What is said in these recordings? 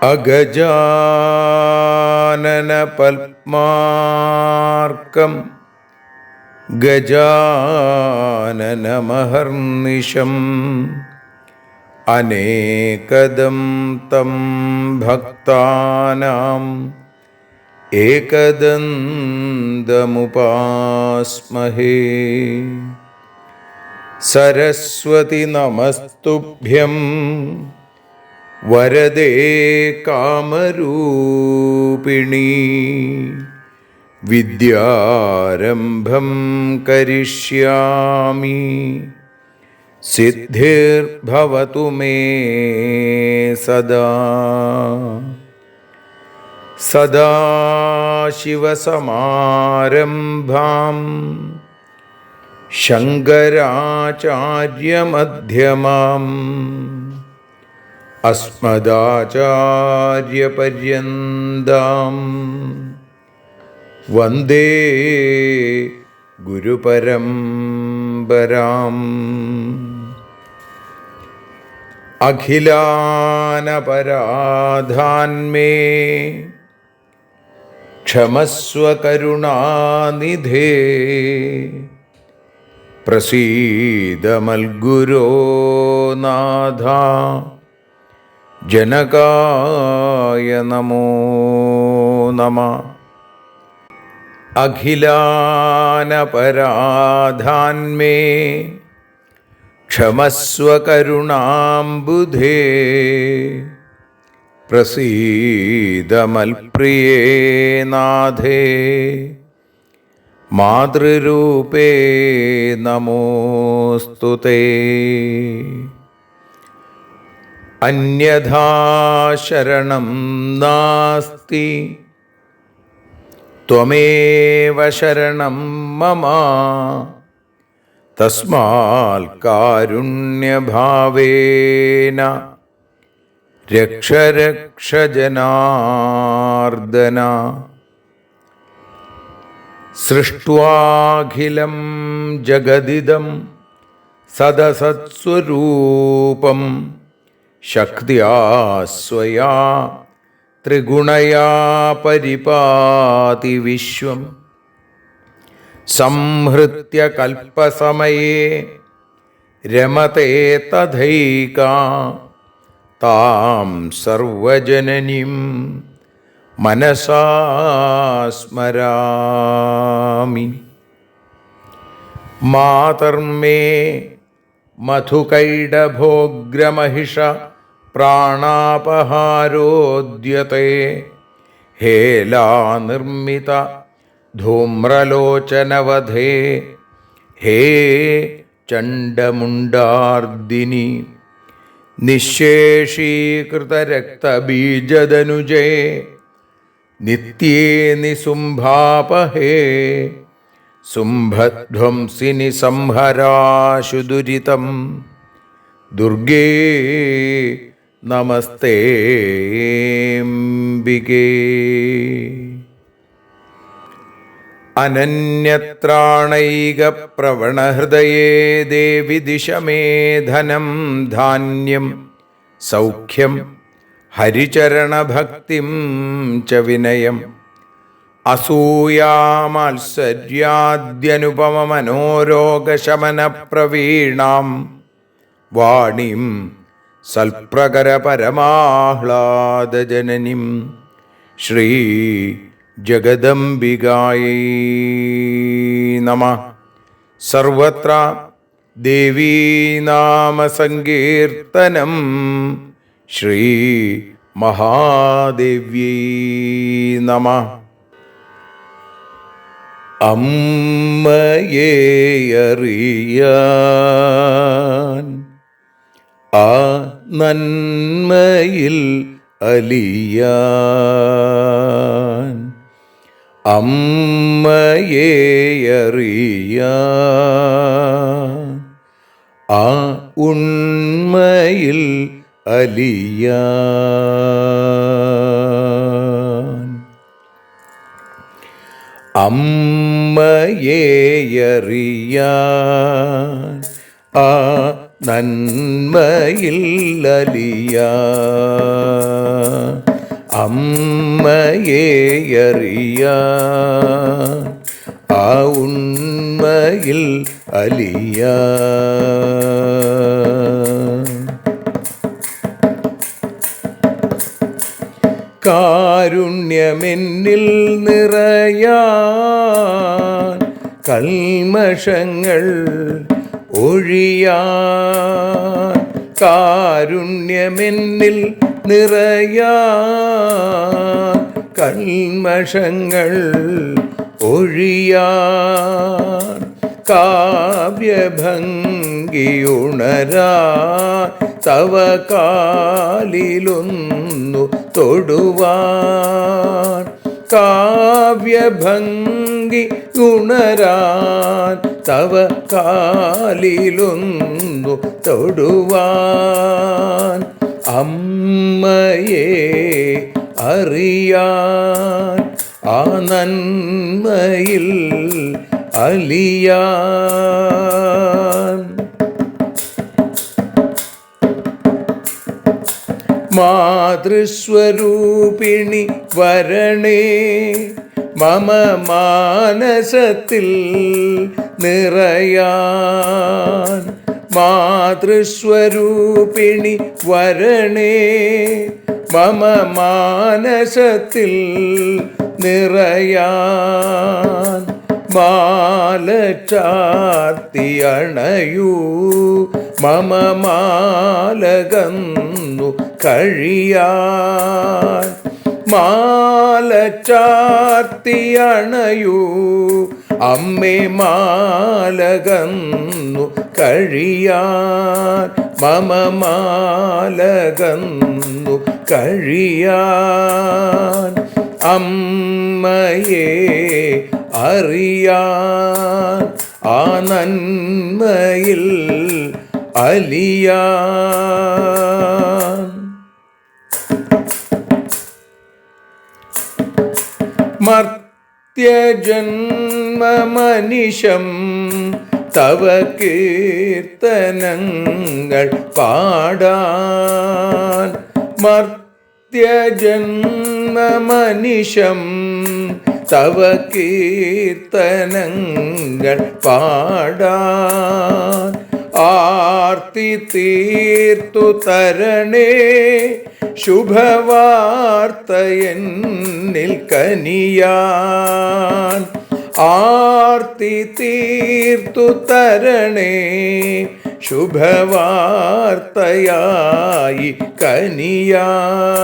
അഗജാനന പത്മാർക്കം ഗജാനനമഹർനിശം അനേകദം തം ഭക്താനാം ഏകദന്തമുപാസ്മഹേ. സരസ്വതി നമസ്തുഭ്യം വരദേ കാമരൂപിണി. വിദ്യാരംഭം കരിഷ്യാമി സിദ്ധിർഭവതു മേ സദാ. സദാശിവസമാരംഭാം ശങ്കരാചാര്യമധ്യമാം അസ്മദാചാര്യപര്യന്താം വന്ദേ ഗുരുപരമ്പരാം. അഖിലാനപരാധാന്മേ ക്ഷമസ്വ കരുണാനിധേ. പ്രസീദ മൽഗുരോ നാഥ ജനകായ നമോ നമഃ. അഖിലാനപരാധാന്മേ ക്ഷമസ്വ കരുണാംബുധേ. പ്രസീദ മൽപ്രിയേ നാഥേ മാതൃരൂപേ നമോസ്തുതേ. അന്യഥാ ശരണം നാസ്തി ത്വമേവ ശരണം മമ. തസ്മാൽ കാരുണ്യഭാവേന രക്ഷ രക്ഷ ജനാർദ്ദന. സൃഷ്ട്വാഖിലം ജഗദിദം സദസത്സ്വരൂപം ശക്തിയാ സ്വയാ ത്രിഗുണയാ പരിപാതി വിശ്വം. സംഹൃത്യ കൽപ്പസമയേ രമതേ തഥൈകാ. താം സർവജനനീം മനസാ സ്മരാമി. മാതർമേ മധുകൈടഭോഗ്രമഹിഷ പ്രാണാപഹാരോദ്യത്തെ. ഹേലാനിർമ്മിത ധൂമ്രലോചനവധേ. ഹേ ചണ്ഡമുണ്ഡാർദിനി. നിശേഷീകൃതരക്തബീജദനുജേ നിത്യേ നിസുംഭാപഹേ. സുംഭധ്വംസിനി സംഹരാശു ദുരിതം. ദുർഗേ നമസ്തേംബികേ. അനന്യത്രാണൈകപ്രവണഹൃദയേ ദേവി ദിശ മേ ധനം ധാന്യം സൗഖ്യം ഹരിചരണഭക്തിം ച വിനയം. അസൂയാമാത്സര്യാദ്യനുപമമനോരോഗശമനപ്രവീണാം വാണീം സൽപ്രകരപരമാഹ്ലാദജനനീം ശ്രീ ജഗദംബികായൈ നമഃ. സർവത്ര ദേവീനാമസങ്കീർത്തനം ശ്രീ മഹാദേവ്യൈ നമഃ. അമ്മയെ അറിയാൻ ആ നന്മയിൽ അലിയാൻ, അമ്മയെ അറിയാൻ ആ ഉണ്മയിൽ അലിയാൻ, അമ്മയെ അറിയാൻ ആ നന്മയിൽ അലിയാൻ, അമ്മയെ അറിയാൻ ആ ഉണ്മയിൽ അലിയാൻ. കാരുണ്യമെന്നിൽ നിറയാൻ, കൽമഷങ്ങൾ ഒഴിയാൻ, കാരുണ്യമെന്നിൽ നിറയാൻ, കൽമഷങ്ങൾ ഒഴിയാൻ, കാവ്യഭംഗിയുണരാൻ തവ കാലിലൊന്നു തൊടുവാൻ, കാവ്യഭംഗി ഉണരാൻ തവ കാലിലൊന്നു തൊടുവാൻ, അമ്മയെ അറിയാൻ ആ നന്മയിൽ അലിയാൻ. മാതൃസ്വരൂപിണി വരണേ മമ മാനസത്തിൽ നിറയാൻ, മാതൃസ്വരൂപിണി വരണേ മമ മാനസത്തിൽ നിറയാൻ, മാല ചാർത്തി അണയൂ മമ മാലകന്നു കഴിയാൻ, മാല ചാർത്തി അണയൂ അമ്മേ മാലകന്നു കഴിയാൻ, മമ മാലകന്നു കഴിയാൻ, അമ്മയെ അറിയാൻ ആ നന്മയിൽ അലിയാൻ. മർത്യജന്മമനിശം തവ കീർത്തനങ്ങൾ പാടാൻ, മർത്യജന്മമനിശം തവ കീർത്തനങ്ങൾ പാടാൻ, ആർത്തി തീർത്തു തരണേ ശുഭവാർത്തയെന്നിൽ കനിയാൻ, ആർത്തി തീർത്തു തരണേ ശുഭവാർത്തയായി കനിയാൻ,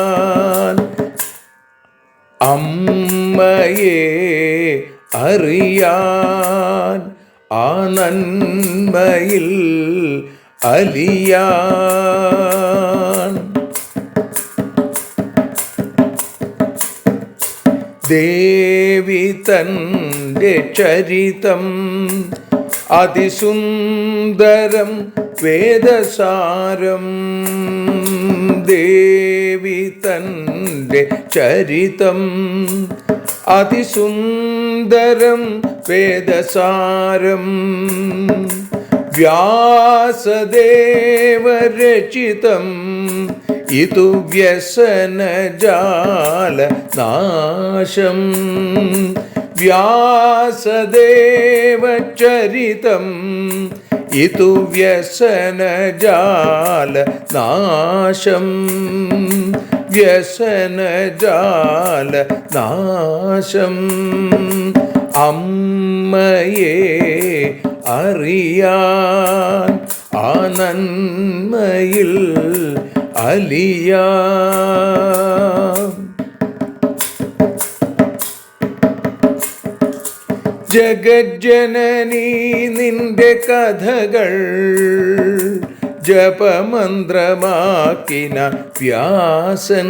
അമ്മയെ അറിയാൻ ആ നന്മയിൽ അലിയാൻ. ദേവി തൻ്റെ ചരിതം അതിസുന്ദരം വേദസാരം, ദേവി തൻ്റെ ചരിതം അതിസുന്ദരം വേദസാരം, വ്യാസദേവരചിതം ഇതു വ്യസനജാല നാശം, വ്യാസദേവചരിതം ഇതു വ്യസനജാല നാശം, വ്യസനജാല നാശം, അമ്മയെ അറിയാൻ ആ നന്മയിൽ അലിയാൻ. ജഗജ്ജനനീ നിന്റെ കഥകൾ ജപമന്ത്രമാക്കിന വ്യാസൻ.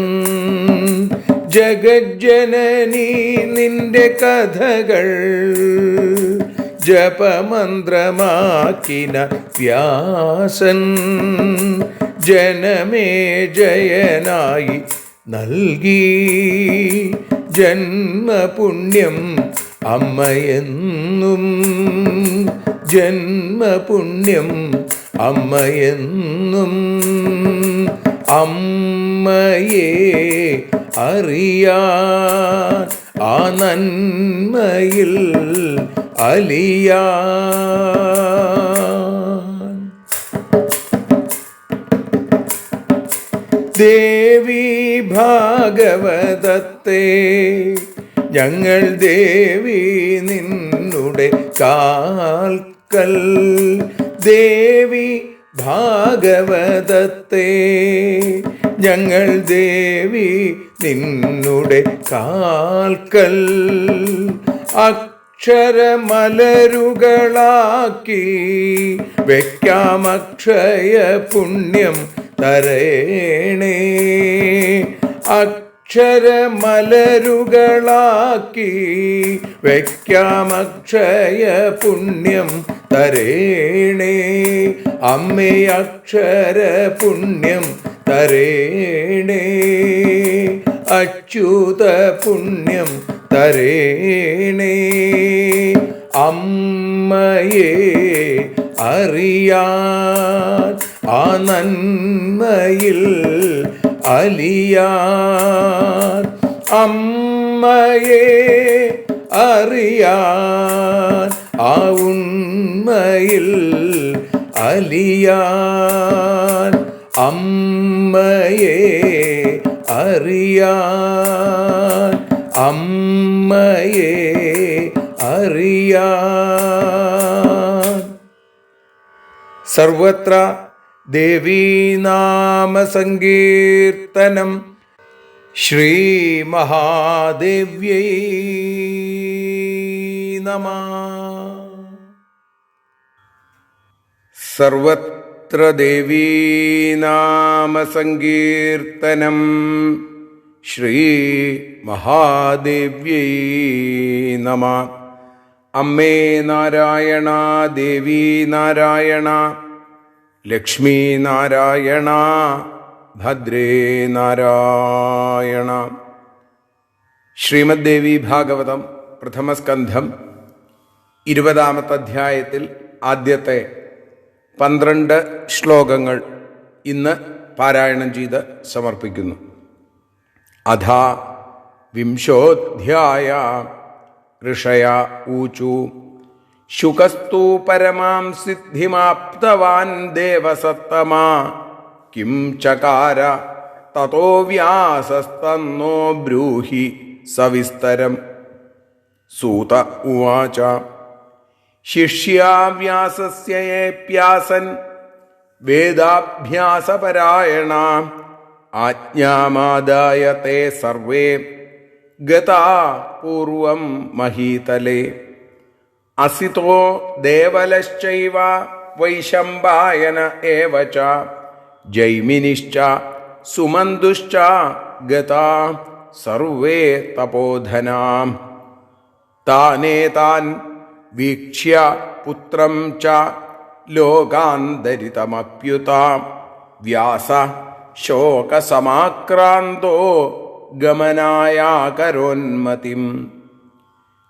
ജഗജ്ജനനീ നിന്റെ കഥകൾ ജപമന്ത്രമാക്കിന വ്യാസൻ. ജനമേ ജയനായി നൽകി ജന്മപുണ്യം അമ്മയെന്നും. ജന്മപുണ്യം അമ്മയെന്നും. അമ്മയെ അറിയാൻ ആ നന്മയിൽ അലിയാൻ. ദേവി ഭാഗവതത്തെ ഞങ്ങൾ ദേവി നിന്നുടെ കാൽക്കൽ. ദേവി ഭാഗവതത്തെ ഞങ്ങൾ ദേവി നിന്നുടെ കാൽക്കൽ. അക്ഷരമലരുകളാക്കി വയ്ക്കാം അക്ഷയ പുണ്യം തരേണേ. അക്ഷരമലരുകളാക്കി വയ്ക്കാം അക്ഷയ പുണ്യം തരേണേ. അമ്മേ അക്ഷര പുണ്യം തരേണേ. അച്യുത പുണ്യം തരേണേ. അമ്മയെ അറിയാൻ ആ നന്മയിൽ അലിയാൻ. അമ്മയെ അറിയാൻ ആ ഉണ്മയിൽ അലിയാൻ. അമ്മയെ അറിയാൻ. അമ്മയെ അറിയാൻ. സർവത്ര ദേവീനാമസങ്കീർത്തനം. ശ്രീ മഹാദേവ്യൈ നമഃ. സർവത്ര ദേവീനാമസങ്കീർത്തനം. ശ്രീ മഹാദേവ്യൈ നമഃ. അമ്മേ നാരായണ, ദേവി നാരായണ, ലക്ഷ്മി നാരായണ, ഭദ്രേ നാരായണ. ശ്രീമദ് ദേവി ഭാഗവതം പ്രഥമസ്കന്ധം 20-ാമത്തെ അധ്യായത്തിൽ ആദ്യത്തെ 12 ശ്ലോകങ്ങൾ ഇന്ന് പാരായണം ചെയ്ത് സമർപ്പിക്കുന്നു. അഥാ വിംശോധ്യായ ഋഷയ ഊചു ശുകസ്തു പരമാം സിദ്ധിമാപ്തവാൻ ദേവസത്തമാ കിം ചകാര തതോ വ്യാസസ്തന്നോ ബ്രൂഹി സവിസ്തരം. സൂത ഉവാച ശിഷ്യാ വ്യാസസ്യേപ്യാസൻ വേദാഭ്യാസപരായണ ആജ്ഞാമാദായ തേ സർവേ ഗതാ പൂർവം മഹീതലേ. അസിതോ ദേവലശ്ചൈവ വൈശമ്പായന ഏവ ച ജൈമിനിശ്ച സുമന്തുശ്ച ഗതാ സർവേ തപോധനാം. താനേതാൻ വീക്ഷ്യ പുത്രം ച ലോകാന്തരിതമപ്യുതാം വ്യാസ ശോകസമാക്രാന്തോ ഗമനായാകരോന്മതിം.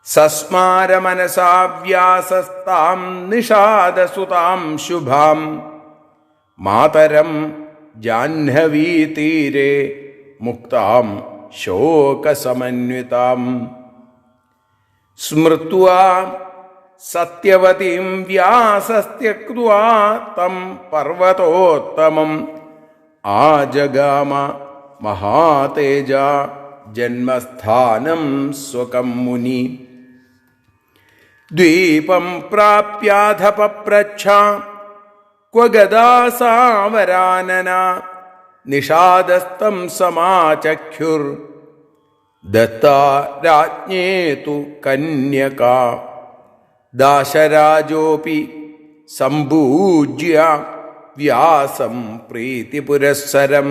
സസ്മാരമനസാ വ്യാസസ്താം നിഷാദസുതാം ശുഭാം മാതരം ജാഹ്നവീതീരെ മുക്താം ശോകസമന്വിതാം. സ്മൃത്വാ സത്യവതീം വ്യാസസ്ത്യക്ത്വാ തം പർവതോത്തമം ആജഗാമ മഹാതേജ ജന്മസ്ഥാനം സ്വകം മുനി. ദ്വീപം പ്രാപ്യാധ പപ്രച്ഛ ക്വ ഗദാ സാവരാനന നിഷാദസ്തം സമാചഖ്യുർ ദത്താ രാജ്ഞേ തു കന്യകാ ദാശരാജോപി സംപൂജ്യ വ്യാസം പ്രീതിപുരസ്സരം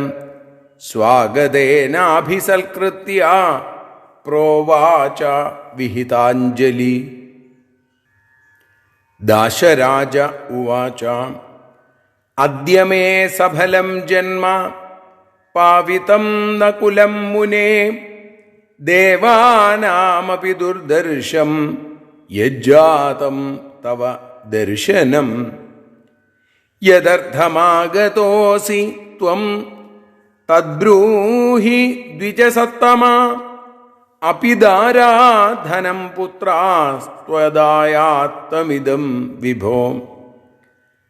സ്വാഗതേനാഭിസൽകൃത്യ പ്രോവാച വിഹിതാഞ്ജലി. ദാശരാജ ഉവാച അദ്യ മേ സഫലം ജന്മ പാവിതം ന കുലം മുനേ ദേവാനാമപി ദുർദർശം യജ്ജാതം തവ ദർശനം. യദർത്ഥമാഗതോസി ത്വം തദ്ബ്രൂഹി ദ്വിജസത്തമാ അപി ദാരാധനം പുത്രാസ്ത്വദായാത്തമിദം വിഭോ.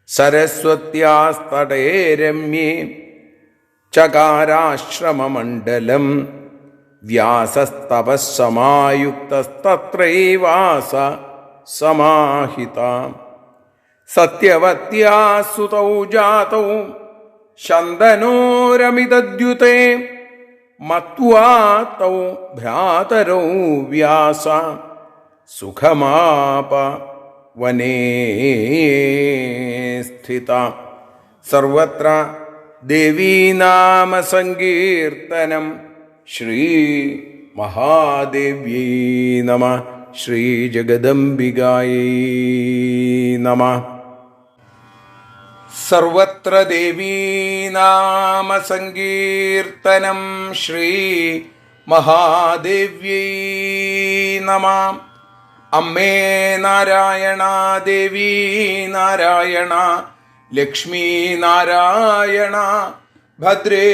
സരസ്വത്യാസ്തടേ രമ്യേ ചകാരാശ്രമമണ്ഡലം വ്യാസസ്തപസ്സമായുക്തസ്തത്രൈവാസ സമാഹിതാ. സത്യവത്യാ സുതൗ ജാതൗ ശന്തനോരമിതദ്യുതേ മത്വാ തൗ ഭ്രാതരൗ വ്യാസ സുഖമാപ വനേ സ്ഥിത. സർവത്ര ദേവീനാമ സങ്കീർത്തനം. ശ്രീ മഹാദേവ്യൈ നമഃ. ശ്രീ ജഗദംബികായൈ നമഃ. സർവത്ര ദേവീനാമ സങ്കീർത്തനം. ശ്രീ മഹാദേവ്യൈ നമഃ. അമ്മേ നാരായണ, ദേവീ നാരായണ, ലക്ഷ്മീ നാരായണ, ഭദ്രേ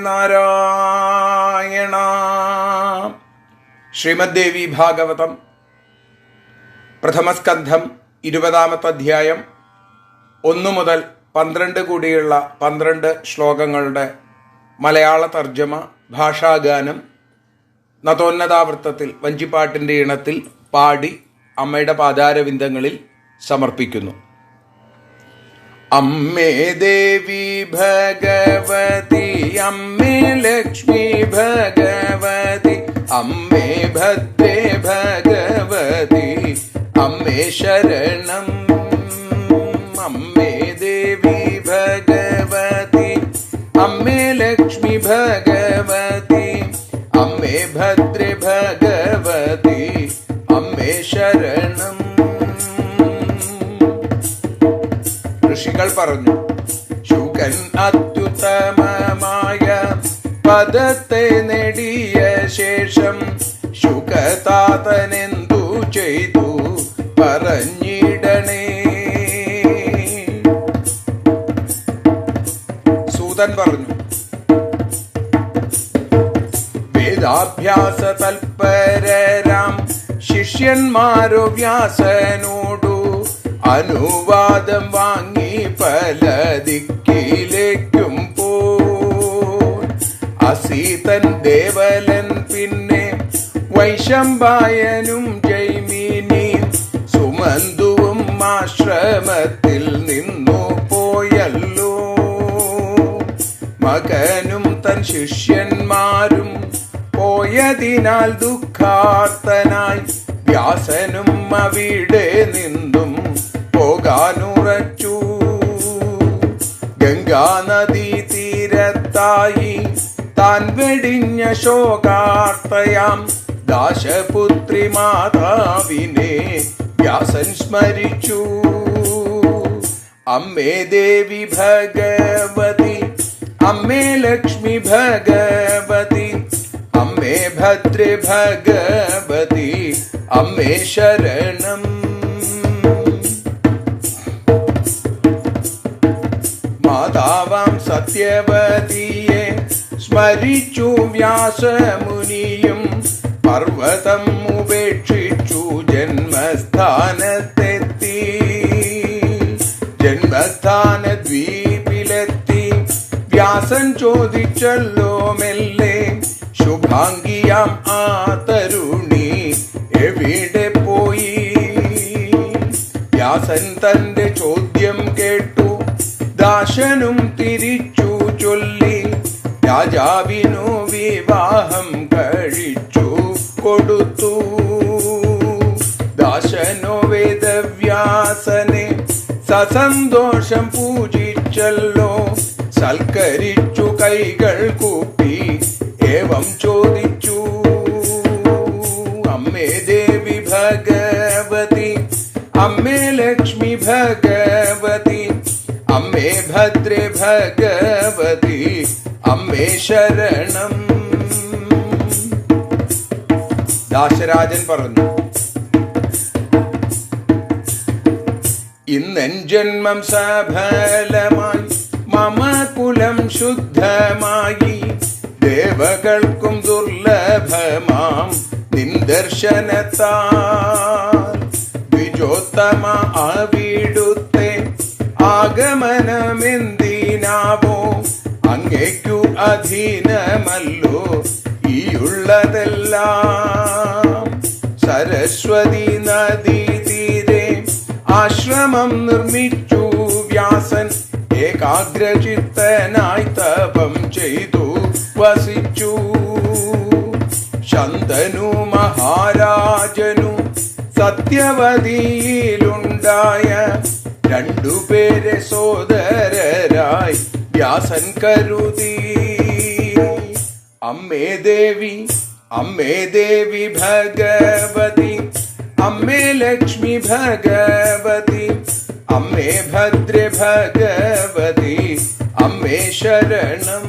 നാരായണ. ശ്രീമദ് ദേവി ഭാഗവതം പ്രഥമസ്കന്ധം 20-ാമത്തെ അധ്യായം 1 മുതൽ 12 കൂടിയുള്ള 12 ശ്ലോകങ്ങളുടെ മലയാള തർജ്ജമ, ഭാഷാഗാനം നതോന്നതാവൃത്തത്തിൽ വഞ്ചിപ്പാട്ടിൻ്റെ ഇണത്തിൽ പാടി അമ്മയുടെ പാദാരവിന്ദങ്ങളിൽ സമർപ്പിക്കുന്നു. അമ്മേ ദേവി ഭഗവതി, അമ്മേ ലക്ഷ്മി ഭഗവതി, അമ്മേ ഭദ്രേ ഭഗവതി, അമ്മേ ശരണം. അമ്മേ ദേവി ഭഗവതി, അമ്മേ ലക്ഷ്മി ഭഗവതി, അമ്മേ ഭദ്രേ ഭഗവതി, അമ്മേ ശരണം. ഋഷികൾ പറഞ്ഞു, ശുകൻ അത്യുത്തമമായ പദത്തെ നേടിയ ശേഷം ശുകതാതനെന്തു ചെയ്തു പറഞ്ഞിടണേ. സൂതൻ പറഞ്ഞു, വേദാഭ്യാസ തൽപരരാം ശിഷ്യന്മാരോ വ്യാസനോടു അനുവാദം വാങ്ങി പല ദിക്കിലേക്കും പോയി. അസീതൻ ദേവലൻ പിന്നെ വൈശമ്പായനും ജൈമിനിയും സുമന്തുവും ആശ്രമത്തിൽ നിന്നു പോയല്ലോ. മകനും തൻ ശിഷ്യന്മാരും പോയതിനാൽ ദുഃഖാർത്തനായി വ്യാസനും അവിടെ നിന്നും പോകാനുറച്ചു. ഗംഗാനദീ തീരത്തായി താൻ വെടിഞ്ഞ ശോകാർത്തയാം ദാശപുത്രി മാതാവിനെ വ്യാസൻ സ്മരിച്ചു. അമ്മേ ദേവി ഭഗവതി, അമ്മേ ലക്ഷ്മി ഭഗവതി, അമ്മേ ഭദ്രേ ഭഗവതി, അമ്മേ ശരണം. മാതാവാം സത്യവതിയെ സ്മരിച്ചു വ്യാസമുനിയും പർവ്വതം ഉപേക്ഷിച്ചു ജന്മസ്ഥാനത്തെത്തി. ജന്മസ്ഥാന ദ്വീപിലെത്തി വ്യാസൻ ചോദിച്ചല്ലോ മെല്ലെ, ശുഭാംഗിയാം ആ തരുണി എവിടെ പോയി? വ്യാസൻ തന്റെ ചോദ്യം കേട്ടു, ദാശനും തിരിച്ചു ചൊല്ലി, രാജാവിനു വിവാഹം കഴിച്ചു കൊടുത്തു. ദാശനോ വേദവ്യാസനെ സസന്തോഷം പൂജിച്ചല്ലോ. സൽക്കരിച്ചു കൈകൾ കൂപ്പി ഏവം ചോദിച്ചു, അമ്മേ ദേവി ഭഗവതി, അമ്മേ ലക്ഷ്മി ഭഗവതി, അമ്മേ ഭദ്രേ ഭഗവതി, അമ്മേ ശരണം. ദാശരാജൻ പറഞ്ഞു, ഇന്നൻ ജന്മം സഫലമായി, മമ കുലം ശുദ്ധമായി, ദേവകൾക്കും ദുർലഭമാം നിൻ ദർശനത്താൽ. ദ്വിജോത്തമ അവിടുത്തെ ആഗമനമെന്തിനാവോ, അങ്ങേക്കു അധീനമല്ലോ ഈയുള്ളതെല്ലാം. സരസ്വതി നദീ തീരെ ആശ്രമം നിർമ്മിച്ചു വ്യാസൻ, ഏകാഗ്രചിത്തനായി തപം ചെയ്തു വസിച്ചു. ശന്തനു മഹാരാജനു സത്യവതിയിലുണ്ടായ രണ്ടുപേരെ സോദരരായി വ്യാസൻ കരുതി. അമ്മേ ദേവി, അമ്മേ ദേവി ഭഗവതി, അമ്മേ ലക്ഷ്മി ഭഗവതി, അമ്മേ ഭദ്രേ ഭഗവതി, അമ്മേ ശരണം.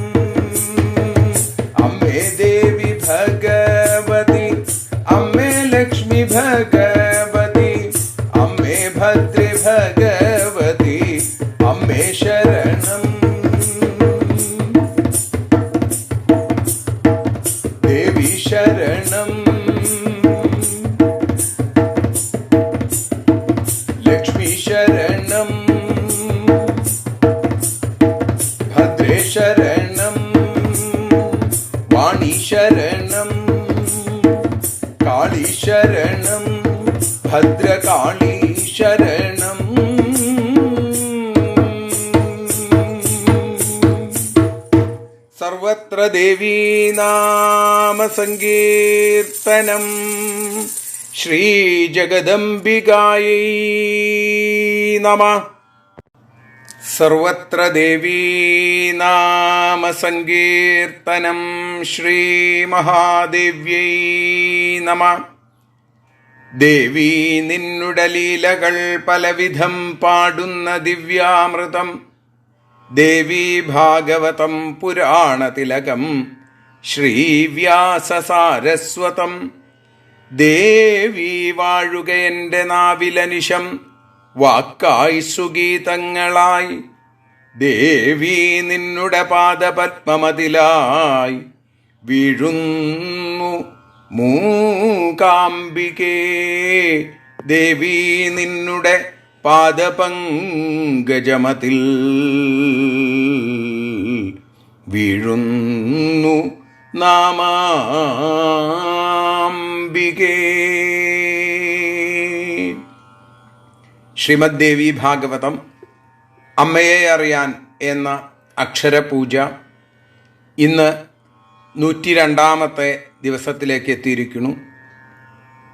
അമ്മേ ദേവി ഭഗവതി, അമ്മേ ലക്ഷ്മി ഭഗവതി, അമ്മേ ഭദ്രേ ഭഗവതി, അമ്മേ ശരണം. ദേവി ശരണം, ലക്ഷ്മി ശരണം, ഭദ്രേ ശരണം, വാണി ശരണം, കാളി ശരണം, ഭദ്രകാളി ശരണം. സർവത്ര ദേവീ നാമ സങ്കീർത്തനം. ശ്രീ ജഗദംബികായൈ നമഃ. സർവത്ര ദേവീ നാമ സങ്കീർത്തനം. ശ്രീ മഹാദേവ്യൈ നമഃ. ദേവി നിന്നുടെ ലീലകൾ പലവിധം പാടുന്ന ദിവ്യാമൃതം. ദേവി ഭാഗവതം പുരാണതിലകം ശ്രീവ്യാസസാരസ്വതം. ദേവി വാഴുക എൻ്റെ നാവിലനിശം, വാക്കായി സുഗീതങ്ങളായി. ദേവി നിന്നുടെ പാദപത്മമതിലായി വീഴുന്നു മൂകാംബികേ. ദേവി നിന്നുടെ പാദപങ്കജമതിൽ വീഴുന്നു നാമാംബികേ. ശ്രീമദ് ദേവി ഭാഗവതം അമ്മയെ അറിയാൻ എന്ന അക്ഷരപൂജ ഇന്ന് 102ാമത്തെ ദിവസത്തിലേക്ക് എത്തിയിരിക്കുന്നു.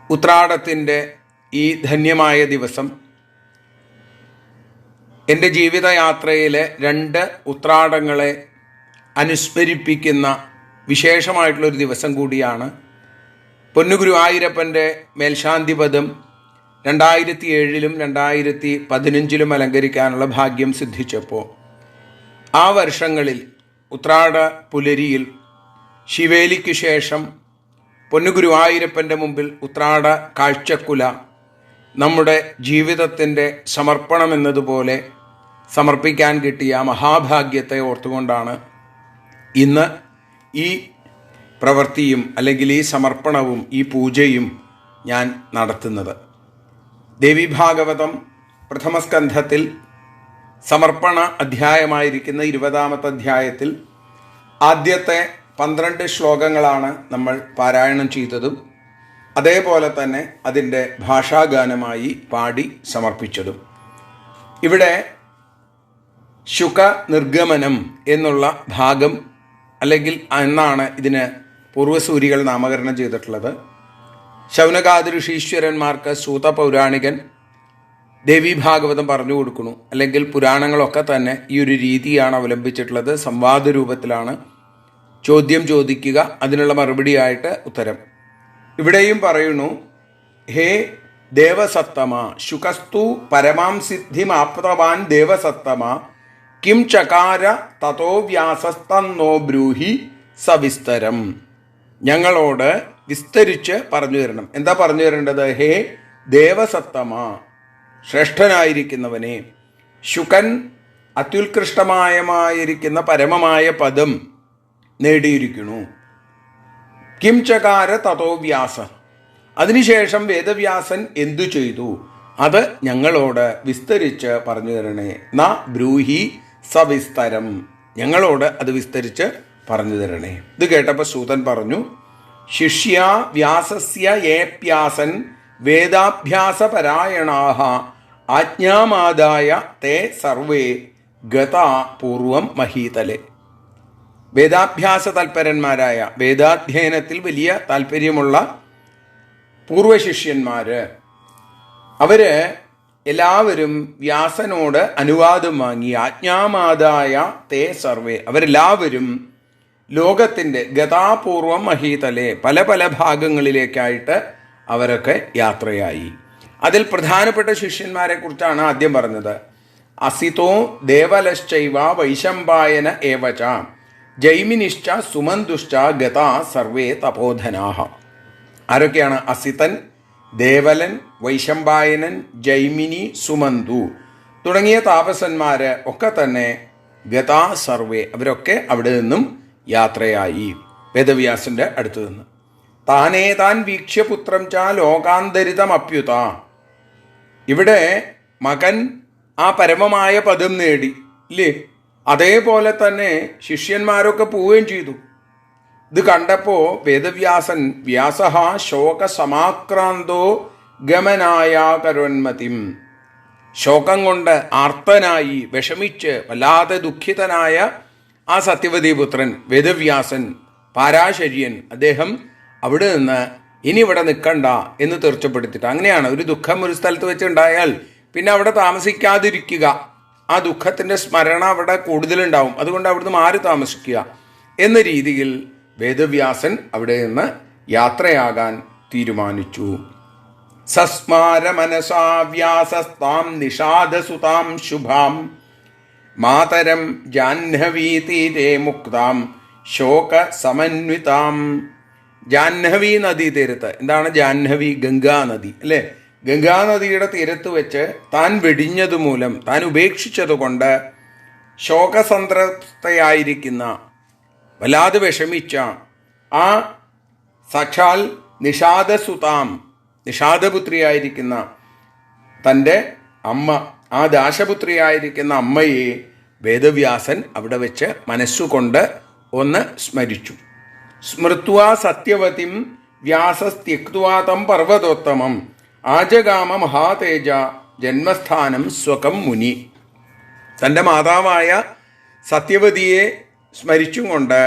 ഉത്രാടത്തിൻ്റെ ഈ ധന്യമായ ദിവസം എൻ്റെ ജീവിതയാത്രയിലെ 2 ഉത്രാടങ്ങളെ അനുസ്മരിപ്പിക്കുന്ന വിശേഷമായിട്ടുള്ളൊരു ദിവസം കൂടിയാണ്. പൊന്നുഗുരുവായൂരപ്പൻ്റെ മേൽശാന്തിപദം 2007-ലും 2015-ലും അലങ്കരിക്കാനുള്ള ഭാഗ്യം സിദ്ധിച്ചപ്പോൾ ആ വർഷങ്ങളിൽ ഉത്രാട പുലരിയിൽ ശിവേലിക്ക് ശേഷം പൊന്നുഗുരുവായൂരപ്പൻ്റെ മുമ്പിൽ ഉത്രാട കാഴ്ചക്കുല നമ്മുടെ ജീവിതത്തിൻ്റെ സമർപ്പണമെന്നതുപോലെ സമർപ്പിക്കാൻ കിട്ടിയ മഹാഭാഗ്യത്തെ ഓർത്തുകൊണ്ടാണ് ഇന്ന് ഈ പ്രവൃത്തിയും അല്ലെങ്കിൽ ഈ സമർപ്പണവും ഈ പൂജയും ഞാൻ നടത്തുന്നത്. ദേവീഭാഗവതം പ്രഥമസ്കന്ധത്തിൽ സമർപ്പണ അധ്യായമായിരിക്കുന്ന 20ാമത്തെ അധ്യായത്തിൽ ആദ്യത്തെ 12 ശ്ലോകങ്ങളാണ് നമ്മൾ പാരായണം ചെയ്തതും അതേപോലെ തന്നെ അതിൻ്റെ ഭാഷാഗാനമായി പാടി സമർപ്പിച്ചതും. ഇവിടെ ശുക നിർഗമനം എന്നുള്ള ഭാഗം അല്ലെങ്കിൽ എന്നാണ് ഇതിന് പൂർവ്വസൂരികൾ നാമകരണം ചെയ്തിട്ടുള്ളത്. ശൗനകാദി ഋഷീശ്വരന്മാർക്ക് സൂത പൗരാണികൻ ദേവീഭാഗവതം പറഞ്ഞു കൊടുക്കുന്നു. അല്ലെങ്കിൽ പുരാണങ്ങളൊക്കെ തന്നെ ഈ ഒരു രീതിയാണ് അവലംബിച്ചിട്ടുള്ളത്. സംവാദ രൂപത്തിലാണ് ചോദ്യം ചോദിക്കുക, അതിനുള്ള മറുപടിയായിട്ട് ഉത്തരം. ഇവിടെയും പറയുന്നു, ഹേ ദേവസത്തമ ശുകസ്തു പരമാം സിദ്ധിമാപ്തവാൻ ദേവസത്തമ കിം ചകാര തതോ വ്യാസസ്തന്നോ ബ്രൂഹി സവിസ്തരം. ഞങ്ങളോട് വിസ്തരിച്ച് പറഞ്ഞു തരണം. എന്താ പറഞ്ഞു തരേണ്ടത്? ഹേ ദേവസത്തമ, ശ്രേഷ്ഠനായിരിക്കുന്നവനെ, ശുകൻ അത്യുത്കൃഷ്ടമായിരിക്കുന്ന പരമമായ പദം നേടിയിരിക്കുന്നു. കിം ചകാര തതോ വ്യാസ, അതിനുശേഷം വേദവ്യാസൻ എന്തു ചെയ്തു, അത് ഞങ്ങളോട് വിസ്തരിച്ച് പറഞ്ഞു തരണേ. ന ബ്രൂഹി സവിസ്തരം, ഞങ്ങളോട് അത് വിസ്തരിച്ച് പറഞ്ഞു തരണേ. ഇത് കേട്ടപ്പോൾ സൂതൻ പറഞ്ഞു, ശിഷ്യ വ്യാസസ്യ ഏപ്യാസൻ വേദാഭ്യാസപരായണാഃ ആജ്ഞാമാദായ തേ സർവേ ഗതാ പൂർവം മഹീതലെ. വേദാഭ്യാസ തൽപരന്മാരായ, വേദാധ്യയനത്തിൽ വലിയ താല്പര്യമുള്ള പൂർവശിഷ്യന്മാര്, അവര് എല്ലാവരും വ്യാസനോട് അനുവാദം വാങ്ങി. ആജ്ഞാമാദായ തേ സർവേ, അവരെല്ലാവരും ലോകത്തിൻ്റെ ഗതാപൂർവം മഹീതലെ, പല പല ഭാഗങ്ങളിലേക്കായിട്ട് അവരൊക്കെ യാത്രയായി. അതിൽ പ്രധാനപ്പെട്ട ശിഷ്യന്മാരെ കുറിച്ചാണ് ആദ്യം പറഞ്ഞത്. അസിതോ ദേവലശ്ചൈവ വൈശമ്പായന ഏവച ജൈമിനിശ്ച സുമന്തുശ്ച ഗതാ സർവേ തപോധനാഹ. ആരൊക്കെയാണ്? അസിതൻ, ദേവലൻ, വൈശമ്പായനൻ, ജൈമിനി, സുമന്തു തുടങ്ങിയ താപസന്മാര് ഒക്കെ തന്നെ ഗതാ സർവേ, അവരൊക്കെ അവിടെ നിന്നും യാത്രയായി വേദവ്യാസന്റെ അടുത്ത് നിന്ന്. താനേതാൻ വീക്ഷ്യപുത്രം ച ലോകാന്തരിതമപ്യുത. ഇവിടെ മകൻ ആ പരമമായ പദം നേടി ഇല്ലേ? അതേപോലെ തന്നെ ശിഷ്യന്മാരൊക്കെ പോവുകയും ചെയ്തു. ഇത് കണ്ടപ്പോൾ വേദവ്യാസൻ വ്യാസഃ ശോകസമാക്രാന്തോ ഗമനായ കരോന്മതിം, ശോകം കൊണ്ട് ആർത്തനായി വിഷമിച്ച് വല്ലാതെ ദുഃഖിതനായ ആ സത്യവതീപുത്രൻ വേദവ്യാസൻ, പാരാശര്യൻ, അദ്ദേഹം അവിടെ നിന്ന് ഇനി ഇവിടെ നിൽക്കണ്ട എന്ന് തീർച്ചപ്പെടുത്തിയിട്ട്, അങ്ങനെയാണ് ഒരു ദുഃഖം ഒരു സ്ഥലത്ത് വെച്ചുണ്ടായാൽ പിന്നെ അവിടെ താമസിക്കാതിരിക്കുക. ആ ദുഃഖത്തിൻ്റെ സ്മരണ അവിടെ കൂടുതലുണ്ടാവും. അതുകൊണ്ട് അവിടുന്ന് മാറി താമസിക്കുക എന്ന രീതിയിൽ വേദവ്യാസൻ അവിടെ നിന്ന് യാത്രയാകാൻ തീരുമാനിച്ചു. സസ്മാര മനസാ വ്യാസസ്താം നിഷാദസുതാം ശുഭാം മാതരം ജാഹ്നവീ തീരെ മുക്താം ശോക സമന്വിതാം. ജാഹ്നവി നദീ തീരത്ത്, എന്താണ് ജാഹ്നവി? ഗംഗാ നദി അല്ലേ? ഗംഗാനദിയുടെ തീരത്ത് വെച്ച് താൻ വെടിഞ്ഞതുമൂലം, താൻ ഉപേക്ഷിച്ചതുകൊണ്ട് ശോകസന്ത്രപ്തയായിരിക്കുന്ന, വല്ലാതെ വിഷമിച്ച ആ സാക്ഷാൽ നിഷാദസുതാം, നിഷാദപുത്രിയായിരിക്കുന്ന തൻ്റെ അമ്മ, ആ ദാശപുത്രിയായിരിക്കുന്ന അമ്മയെ വേദവ്യാസൻ അവിടെ വെച്ച് മനസ്സുകൊണ്ട് ഒന്ന് സ്മരിച്ചു. സ്മൃത്വാ സത്യവതിം വ്യാസസ്ത്യക്ത്വാ തം പർവ്വതോത്തമം ആജഗാമ മഹാതേജ ജന്മസ്ഥാനം സ്വകം മുനി. തൻ്റെ മാതാവായ സത്യവതിയെ സ്മരിച്ചും കൊണ്ട്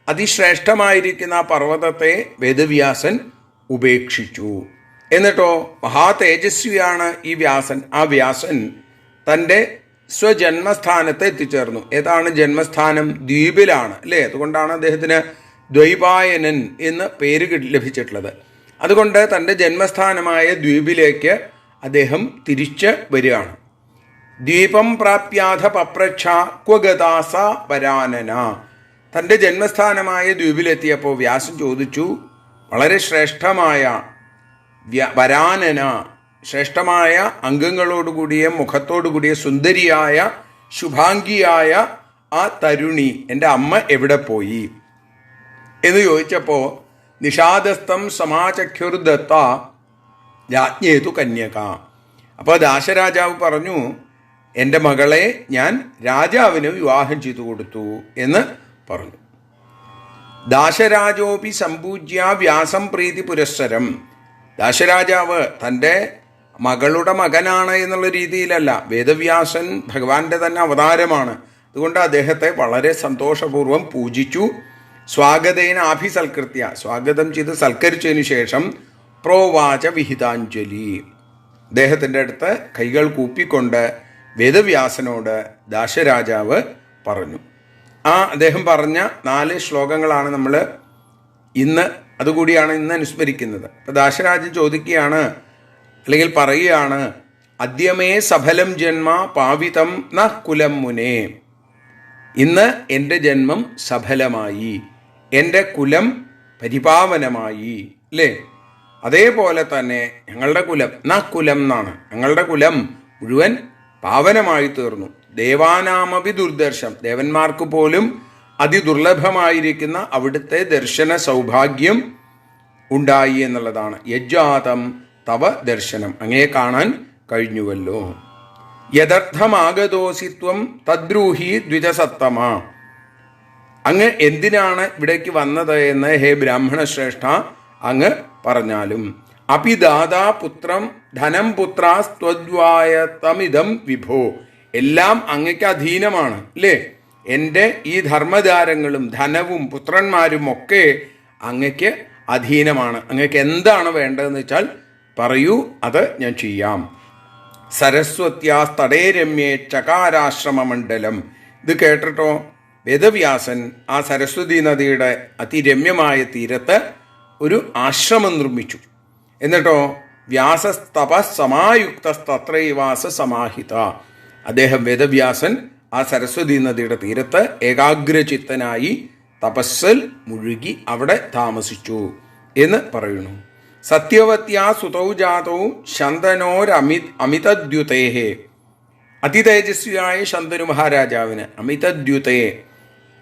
അതിശ്രേഷ്ഠമായിരിക്കുന്ന പർവ്വതത്തെ വേദവ്യാസൻ ഉപേക്ഷിച്ചു. എന്നിട്ടോ മഹാതേജസ്വിയാണ് ഈ വ്യാസൻ. ആ വ്യാസൻ തൻ്റെ സ്വജന്മസ്ഥാനത്ത് എത്തിച്ചേർന്നു. ഏതാണ് ജന്മസ്ഥാനം? ദ്വീപിലാണ് അല്ലേ? അതുകൊണ്ടാണ് അദ്ദേഹത്തിന് ദ്വൈപായനൻ എന്ന് പേര് ലഭിച്ചിട്ടുള്ളത്. അതുകൊണ്ട് തൻ്റെ ജന്മസ്ഥാനമായ ദ്വീപിലേക്ക് അദ്ദേഹം തിരിച്ച് വരികയാണ്. ദ്വീപം പ്രാപ്യാഥ പപ്രച്ഛ ക്വഗദാസ വരാനന. തൻ്റെ ജന്മസ്ഥാനമായ ദ്വീപിലെത്തിയപ്പോൾ വ്യാസൻ ചോദിച്ചു, വളരെ ശ്രേഷ്ഠമായ വരാനന, ശ്രേഷ്ഠമായ അംഗങ്ങളോടുകൂടിയ മുഖത്തോടുകൂടിയ സുന്ദരിയായ ശുഭാംഗിയായ ആ തരുണി, എൻ്റെ അമ്മ എവിടെ പോയി എന്ന് ചോദിച്ചപ്പോൾ നിഷാദസ്ഥം സമാചഖ്യുർദത്ത രാജ്ഞേതു കന്യക. അപ്പോൾ ദാശരാജാവ് പറഞ്ഞു, എൻ്റെ മകളെ ഞാൻ രാജാവിന് വിവാഹം ചെയ്തു കൊടുത്തു എന്ന് പറഞ്ഞു. ദാശരാജോപി സമ്പൂജ്യ വ്യാസം പ്രീതി പുരസ്സരം. ദാശരാജാവ് തൻ്റെ മകളുടെ മകനാണ് എന്നുള്ള രീതിയിലല്ല, വേദവ്യാസൻ ഭഗവാന്റെ തന്നെ അവതാരമാണ്. അതുകൊണ്ട് അദ്ദേഹത്തെ വളരെ സന്തോഷപൂർവ്വം പൂജിച്ചു. സ്വാഗതേന ആഭിസൽകൃത്യ, സ്വാഗതം ചെയ്ത് സൽക്കരിച്ചതിന് ശേഷം പ്രോവാച വിഹിതാഞ്ജലി. അദ്ദേഹത്തിൻ്റെ അടുത്ത് കൈകൾ കൂപ്പിക്കൊണ്ട് വേദവ്യാസനോട് ദാശരാജാവ് പറഞ്ഞു. അദ്ദേഹം പറഞ്ഞ 4 ശ്ലോകങ്ങളാണ് നമ്മൾ അതുകൂടിയാണ് ഇന്ന് അനുസ്മരിക്കുന്നത്. അപ്പോൾ ദാശരാജൻ ചോദിക്കുകയാണ്, അല്ലെങ്കിൽ പറയുകയാണ്, അദ്യമേ സഫലം ജന്മ പാവിതം ന കുലം മുനേ. ഇന്ന് എൻ്റെ ജന്മം സഫലമായി, എൻ്റെ കുലം പരിപാവനമായി, അല്ലേ? അതേപോലെ തന്നെ ഞങ്ങളുടെ കുലം കുലം എന്നാണ്, ഞങ്ങളുടെ കുലം മുഴുവൻ പാവനമായി തീർന്നു. ദേവാനാമപി ദുർദർശം, ദേവന്മാർക്ക് പോലും അതിദുർലഭമായിരിക്കുന്ന അവിടുത്തെ ദർശന സൗഭാഗ്യം ഉണ്ടായി എന്നുള്ളതാണ്. യജ്ജാതം തവ ദർശനം, അങ്ങയെ കാണാൻ കഴിഞ്ഞുവല്ലോ. യഥർത്ഥമാഗതോസിത്വം തദ്ബ്രൂഹി ദ്വിജസത്തമ, അങ്ങ് എന്തിനാണ് ഇവിടേക്ക് വന്നത് എന്ന് ഹേ ബ്രാഹ്മണ ശ്രേഷ്ഠ അങ്ങ് പറഞ്ഞാലും. അപി ദാതാ പുത്രം ധനം പുത്രാസ്ത്വദ്വായതമിതം വിഭോ, എല്ലാം അങ്ങയ്ക്ക് അധീനമാണ്, അല്ലേ? എൻ്റെ ഈ ധർമ്മധാരങ്ങളും ധനവും പുത്രന്മാരും ഒക്കെ അങ്ങയ്ക്ക് അധീനമാണ്. അങ്ങയ്ക്ക് എന്താണ് വേണ്ടതെന്ന് വെച്ചാൽ പറയൂ, അത് ഞാൻ ചെയ്യാം. സരസ്വത്യാസ്തടേ രമ്യേ ചകാരാശ്രമമണ്ഡലം. ഇത് കേട്ടിട്ടോ വേദവ്യാസൻ ആ സരസ്വതി നദിയുടെ അതിരമ്യമായ തീരത്ത് ഒരു ആശ്രമം നിർമ്മിച്ചു. എന്നിട്ടോ വ്യാസസ്തപ സമായുക്തസ്തത്രൈവാസ സമാഹിത, അദ്ദേഹം വേദവ്യാസൻ ആ സരസ്വതി നദിയുടെ തീരത്ത് ഏകാഗ്രചിത്തനായി തപസ്സിൽ മുഴുകി അവിടെ താമസിച്ചു എന്ന് പറയുന്നു. സത്യവത്യാ സുതൗ ജാതൗ ശന്തനോരമിതദ്യുതേഹേ, അതിതേജസ്വിയായ ശന്തനു മഹാരാജാവിന് അമിതദ്യുതയെ,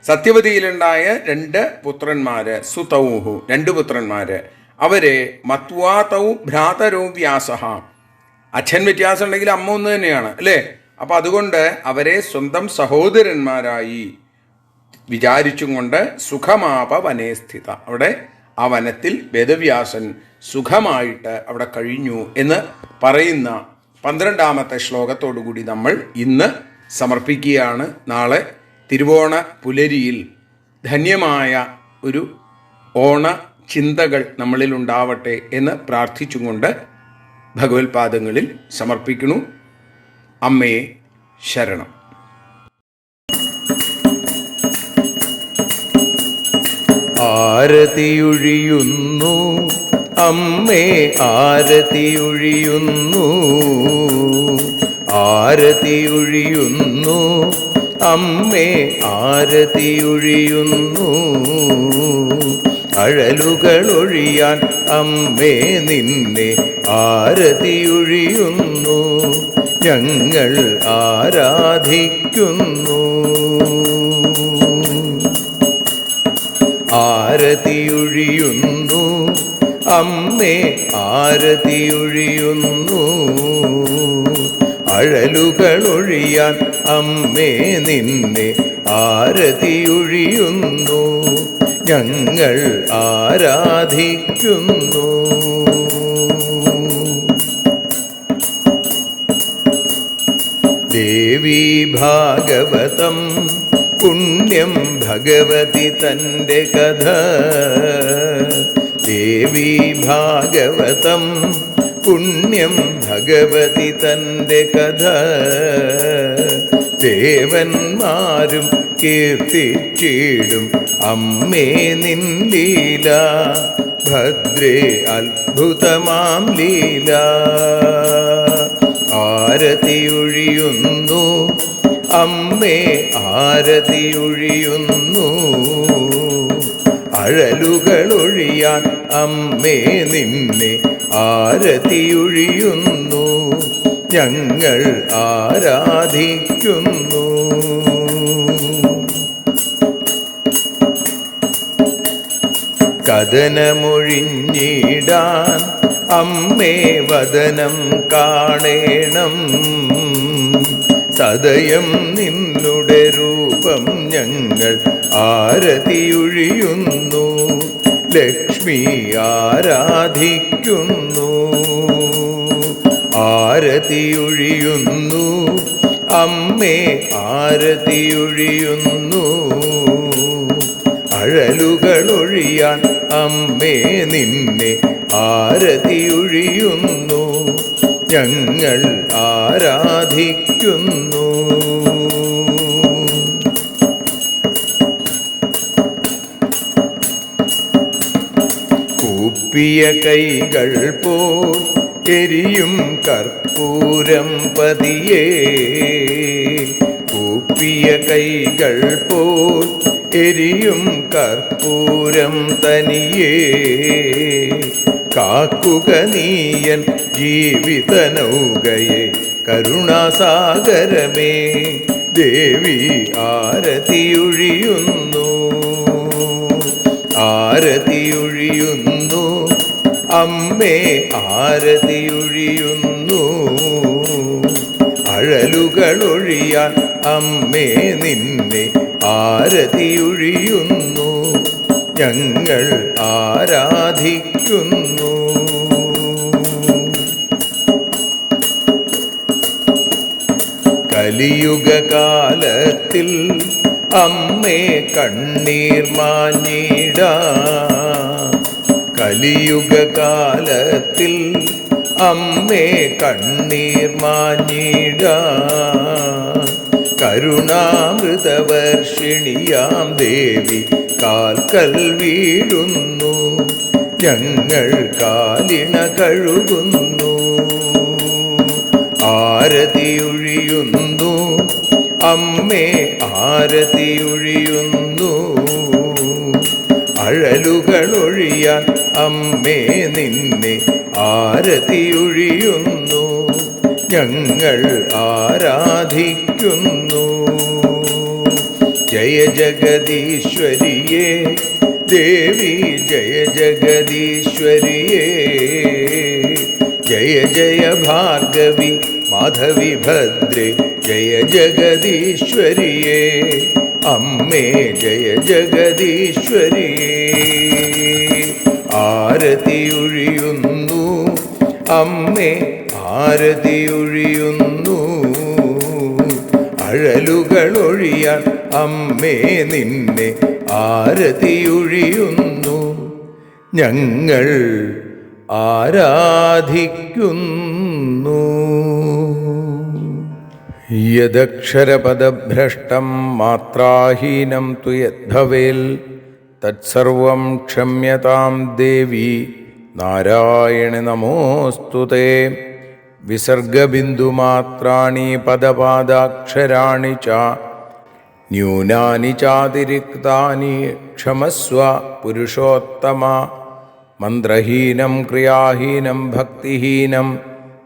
സത്യവതിയിലുണ്ടായ 2 പുത്രന്മാര്, സുതൗഹു 2 പുത്രന്മാര്, അവരെ മത്വാതൗ ഭ്രാതരോ വ്യാസഹ, അച്ഛൻ വ്യത്യാസം ഉണ്ടെങ്കിൽ അമ്മ ഒന്ന് തന്നെയാണ്, അല്ലേ? അപ്പം അതുകൊണ്ട് അവരെ സ്വന്തം സഹോദരന്മാരായി വിചാരിച്ചും കൊണ്ട് സുഖമാപ വനേ സ്ഥിത, അവിടെ ആ വനത്തിൽ വേദവ്യാസൻ സുഖമായിട്ട് അവിടെ കഴിഞ്ഞു എന്ന് പറയുന്ന 12ാമത്തെ ശ്ലോകത്തോടുകൂടി നമ്മൾ ഇന്ന് സമർപ്പിക്കുകയാണ്. നാളെ തിരുവോണ പുലരിയിൽ ധന്യമായ ഒരു ഓണ ചിന്തകൾ നമ്മളിൽ ഉണ്ടാവട്ടെ എന്ന് പ്രാർത്ഥിച്ചുകൊണ്ട് ഭഗവത്പാദങ്ങളിൽ സമർപ്പിക്കുന്നു. അമ്മയെ ശരണം. ആരതിയൊഴിയുന്നു അമ്മേ, ആരതിയൊഴിയുന്നു, ആരതിയൊഴിയുന്നു അമ്മേ, ആരതിയൊഴിയുന്നു. അഴലുകളൊഴിയാൻ അമ്മേ നിന്നെ ആരതിയൊഴിയുന്നു, ഞങ്ങൾ ആരാധിക്കുന്നു. ആരതിയൊഴിയുന്നു അമ്മേ, ആരതിയൊഴിയുന്നു. അഴലുകളൊഴിയാൻ അമ്മേ നിന്നെ ആരതിയൊഴിയുന്നു, ഞങ്ങൾ ആരാധിക്കുന്നു. ദേവി ഭാഗവതം പുണ്യം ഭഗവതി തൻ്റെ കഥ, ദേവി ഭാഗവതം പുണ്യം ഭഗവതി തൻ്റെ കഥ. ദേവന്മാരും കീർത്തിച്ചിടും അമ്മേ നിൻ ലീല, ഭദ്രേ അത്ഭുതമാം ലീല. ആരതിയൊഴിയുന്നു അമ്മേ, ആരതിയൊഴിയുന്നു. അഴലുകളൊഴിയാൻ അമ്മേ നിന്നെ ആരതിയൊഴിയുന്നു, ഞങ്ങൾ ആരാധിക്കുന്നു. കഥനമൊഴിഞ്ഞിടാൻ അമ്മേ വദനം കാണേണം, സദയം നിന്നുടെ രൂപം ഞങ്ങൾ ആരതിയൊഴിയുന്നു, ലക്ഷ്മി ആരാധിക്കുന്നു. ആരതിയൊഴിയുന്നു അമ്മേ, ആരതിയൊഴിയുന്നു. അഴലുകളൊഴിയാൻ അമ്മേ നിന്നെ ആരതിയൊഴിയുന്നു ഞങ്ങൾ ആരാധിക്കുന്നു. കൂപ്പിയ കൈകൾ പോൽ എരിയും കർപ്പൂരം പതിയേ, കൂപ്പിയ കൈകൾ പോൽ എരിയും കർപ്പൂരം തനിയേ, കാക്കുക നീയൻ ജീവിത നൗകയെ കരുണാസാഗരമേ ദേവി ആരതിയൊഴിയുന്നു. ആരതിയൊഴിയുന്നു അമ്മേ ആരതിയൊഴിയുന്നു. അഴലുകളൊഴിയാൻ അമ്മേ നിന്നെ ആരതിയൊഴിയുന്നു ഞങ്ങൾ ആരാധിക്കുന്നു. കലിയുഗകാലത്തിൽ അമ്മേ കണ്ണീർ മാഞ്ഞിടാം. കലിയുഗകാലത്തിൽ അമ്മേ കണ്ണീർ മാഞ്ഞിടാം. കരുണാമൃതവർഷിണിയാം ദേവി കാൽക്കൽ വീഴുന്നു ഞങ്ങൾ കാലിണ കഴുകുന്നു. ആരതിയൊഴിയുന്നു അമ്മേ ആരതിയൊഴിയുന്നു. അഴലുകളൊഴിയാൻ അമ്മേ നിന്നെ ആരതിയൊഴിയുന്നു ഞങ്ങൾ ആരാധിക്കുന്നു. ജയ ജഗദീശ്വരിയേ ദേവി ജയ ജഗദീശ്വരിയേ, ജയ ജയ ഭാർഗവി മാധവി ഭദ്രേ ജയ ജഗദീശ്വരിയേ അമ്മേ ജയ ജഗദീശ്വരിയേ. ആരതിയൊഴിയുന്നു അമ്മേ ആരതിയൊഴിയുന്നു. അഴലുകളൊഴിയാൻ അമ്മേ നിന്നെ ആരതിയൊഴിയുന്നു ഞങ്ങൾ ആരാധിക്കുന്നു. യദക്ഷരപദഭ്രഷ്ടം മാത്രാഹീനം തു യദ്ഭവേൽ തത്സർവം ക്ഷമ്യതാം ദേവി നാരായണ നമോസ്തുതേ. വിസർഗബിന്ദുമാത്രാണി പദപാദാക്ഷരാണി ച ന്യൂനാനി ചാതിരിക്താനി ക്ഷമസ്വ പുരുഷോത്തമ. മന്ത്രഹീനം ക്രിയാഹീനം ഭക്തിഹീനം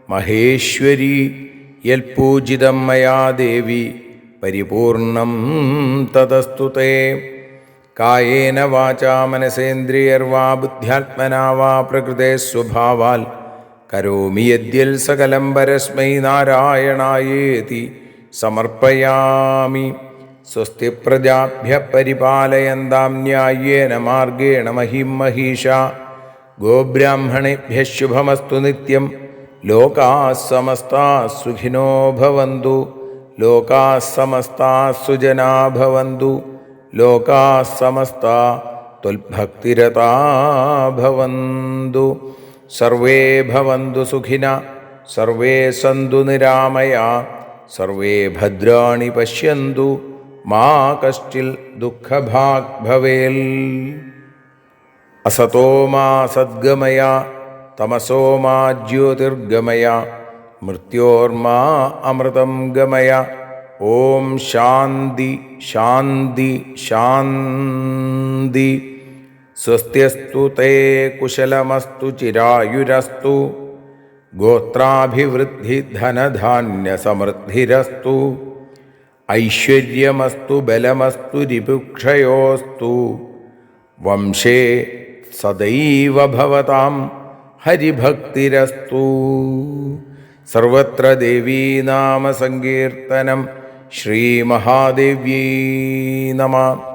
മഹേശ്വരി യൽപൂജിതം മയാ ദേവി പരിപൂർണം തദസ്തുതേ. കായേന വാചാ മനസേന്ദ്രിയർവാ ബുദ്ധ്യാത്മനാ വാ പ്രകൃതേ സ്വഭാവാൽ കരോമി യദ്യൽ സകലം പരസ്മൈ നാരായണായേതി സമർപ്പയാമി. സ്വസ്തി പ്രജാഭ്യ പരിപാലയന്താം ന്യായേന മാർഗേണ മഹിം മഹീഷാ. ഗോബ്രാഹ്മണേഭ്യഃ ശുഭമസ്തു നിത്യം. ലോകാഃ സമസ്താഃ സുഖിനോ ഭവന്തു. ലോകാഃ സമസ്താഃ സുജനാഃ ഭവന്തു. ലോകാഃ സമസ്താഃ ത്വൽഭക്തിരതാ ഭവന്തു. സർവേ ഭവന്തു സുഖിനഃ സർവേ സന്തു നിരാമയാഃ സർവേ ഭദ്രാണി പശ്യന്തു മാ കശ്ചിൽ ദുഃഖഭാഗ് ഭവേൽ. അസതോ മാ സദ്ഗമയ തമസോ മാ ജ്യോതിർഗമയ മൃത്യോർമാ അമൃതം ഗമയ. ഓം ശാന്തി ശാന്തി ശാന്തി. സ്വസ്ത്യസ്തു തേ കുശലമസ്തു ചിരായുരസ്തു. ഗോത്രാഭിവൃദ്ധി ധനധാന്യസമൃദ്ധിരസ്തു. ഐശ്വര്യമസ്തു ബലമസ്തു രിപുക്ഷയോസ്തു. വംശേ സദൈവ ഭവതാം ഹരിഭക്തിരസ്തു. സർവത്ര ദേവീനാമസങ്കീർത്തനം. ശ്രീമഹാദേവ്യൈ നമഃ.